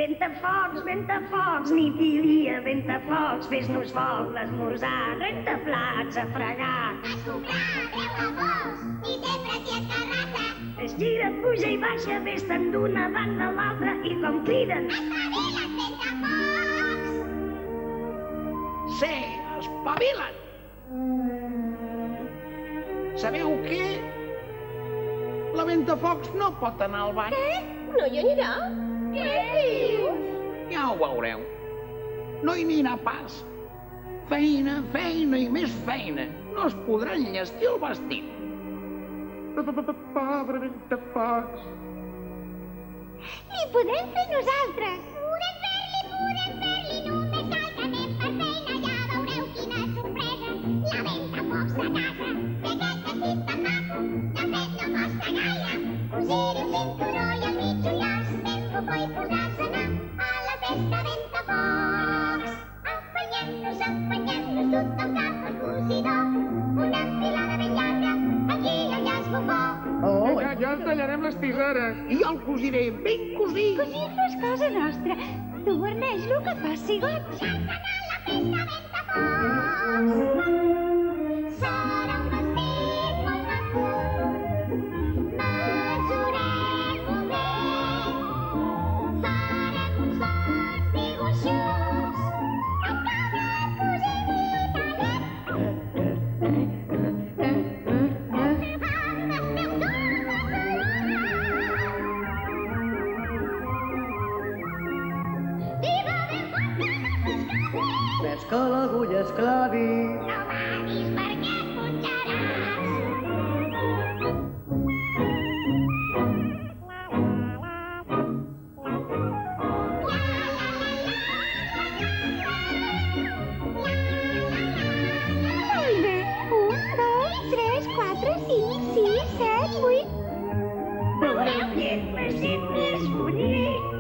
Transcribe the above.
Ventafocs, nit i dia, ventafocs, fes-nos foc l'esmorzar, rentaplats a fregar. A soplar, Déu a pocs, i sempre s'hi escarrassa. Es gira, puja i baixa, vés-te'n d'una banda a l'altra i com criden. Espavila't, ventafocs! Sí, espavila't! Sabeu què? La Ventafocs no pot anar al ball. No hi anirà? Què diu? Ja ho veureu. No hi anirà pas. Feina, feina i més feina. No es podrà enllestir el vestit. Pobre Ventafocs. Li podem fer nosaltres. Podem fer-li, només cal que anem per feina. Ja veureu quina sorpresa. La Ventafocs de casa. Té aquest vestit tan maco. De fet no costa gaire. Cosir-hi un cinturó i al mig un llaç. Ben bocó i podràs anar a la festa Ventafocs. Empenyem-nos, tothom cap al cosidor. Una enfilada ben llarga, aquí el llaç bocó. Ja ens tallarem les tisores. I jo el cosiré ben cosit. Cosir no és cosa nostra. Tu guarneix-lo que faci goig. Ja està anant la festa Ventafocs. Serà un vestit molt maco. Mesurem-ho bé. Farem uns bons dibuixos a cada cosidita net. Més que l'agulla es clavi. No badis perquè et punxaràs. Molt bé. 1, 2, 3, 4, 5, 6, 7, 8. Veureu llet, vestit més bonic.